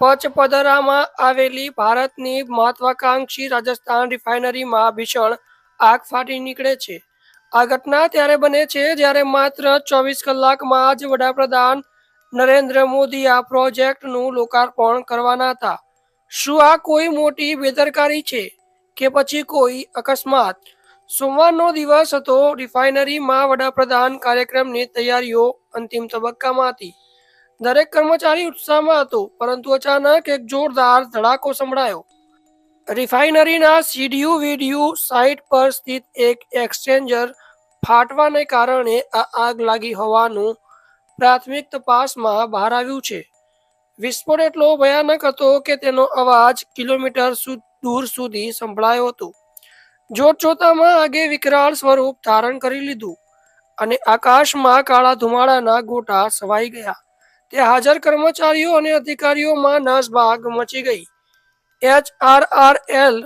પચપદરામાં આવેલી ભારતની મહત્વાકાંક્ષી રાજસ્થાન રિફાઇનરીમાં ભીષણ આગ ફાટી નીકળે છે। આ ઘટના ત્યારે બને છે જ્યારે માત્ર 24 કલાકમાં જ વડાપ્રધાન નરેન્દ્ર મોદી આ પ્રોજેક્ટનું લોકાર્પણ કરવાના હતા। શું આ કોઈ મોટી બેદરકારી છે કે પછી કોઈ અકસ્માત? સોમવારનો દિવસ હતો। રિફાઇનરીમાં વડાપ્રધાન કાર્યક્રમની તૈયારીઓ અંતિમ તબક્કામાં હતી। દરેક કર્મચારી ઉત્સાહમાં હતો, પરંતુ અચાનક એક જોરદાર ધડાકો સંભળાયો। રિફાઇનરીના સીડીયુ સાઇટ પર સ્થિત એક એક્સચેન્જર ફાટવાને કારણે આ આગ લાગી હોવાનું પ્રાથમિક તપાસમાં બહાર આવ્યું છે। વિસ્ફોટ એટલો ભયાનક હતો કે તેનો અવાજ કિલોમીટર દૂર સુધી સંભળાયો હતો। જોતજોતામાં આગે વિકરાળ સ્વરૂપ ધારણ કરી લીધું અને આકાશમાં કાળા ધુમાડાના ગોટા છવાઈ ગયા। ત્યાં હાજર કર્મચારીઓ અને અધિકારીઓમાં નાસભાગ મચી ગઈ। HRRL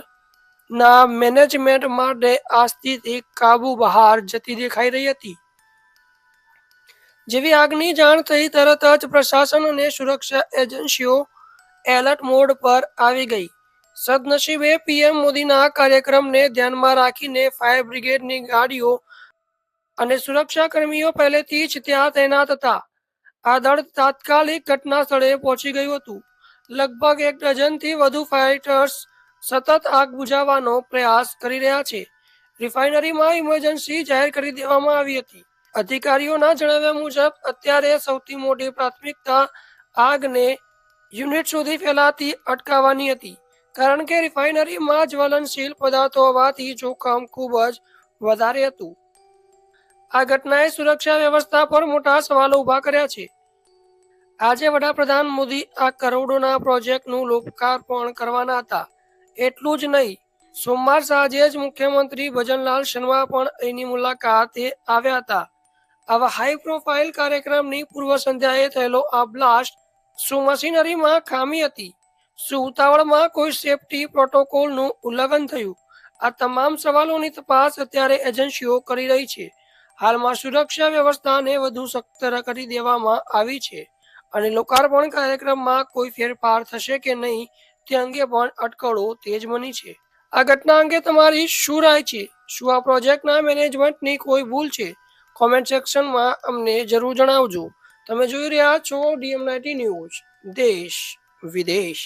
ના મેનેજમેન્ટ માટે આ સ્થિતિ કાબુ બહાર જતી દેખાઈ રહી હતી। જેવી આગની જાણ થઈ, તરત જ પ્રશાસન અને સુરક્ષા એજન્સીઓ એલર્ટ મોડ પર આવી ગઈ। સદનસીબે પીએમ મોદીના કાર્યક્રમને ધ્યાનમાં રાખીને ફાયર બ્રિગેડની ગાડીઓ અને સુરક્ષા કર્મીઓ પહેલેથી જ ત્યાં તૈનાત હતા। આ દળ તાત્કાલિક ઘટના સ્થળે પહોંચી ગયું હતું। લગભગ 1 ડઝનથી વધુ ફાઇટર્સ સતત આગ બુઝાવવાનો પ્રયાસ કરી રહ્યા છે। રિફાઇનરીમાં ઇમરજન્સી જાહેર કરી દેવામાં આવી હતી। અધિકારીઓના જણાવ્યા મુજબ અત્યારે સૌથી મોટી પ્રાથમિકતા આગને યુનિટ સુધી ફેલાતી અટકાવવાની હતી, કારણ કે રિફાઇનરીમાં જ્વલનશીલ પદાર્થો હોવાથી જોખમ ખૂબ જ વધારે હતું। આ ઘટનાએ સુરક્ષા વ્યવસ્થા પર મોટા સવાલો ઊભા કર્યા છે। આજે વડાપ્રધાન મોદી આ કરોડોના પ્રોજેક્ટનું લોકાર્પણ કરવાના હતા। એટલું જ નહીં, સોમવાર સાંજે જ મુખ્યમંત્રી ભજનલાલ શર્મા પણ અહીંની મુલાકાતે આવ્યા હતા। આવા હાઈ પ્રોફાઇલ કાર્યક્રમની પૂર્વ સંધ્યાએ થયેલો આ બ્લાસ્ટ, શું મશીનરીમાં ખામી હતી? શું ઉતાવળમાં કોઈ સેફટી પ્રોટોકોલનું ઉલ્લંઘન થયું? આ તમામ સવાલોની તપાસ અત્યારે એજન્સીઓ કરી રહી છે। હાલમાં સુરક્ષા વ્યવસ્થાને વધુ સખ્ત કરી દેવામાં આવી છે અને લોકાર્પણ કાર્યક્રમમાં કોઈ ફેરફાર થશે કે નહીં તે અંગે પણ અટકળો તેજ બની છે। આ ઘટના અંગે તમારી શું રાય છે? શું આ પ્રોજેક્ટના મેનેજમેન્ટની કોઈ ભૂલ છે? કોમેન્ટ સેક્શનમાં અમને જરૂર જણાવજો। તમે જોઈ રહ્યા છો DM90 ન્યૂઝ, દેશ વિદેશ।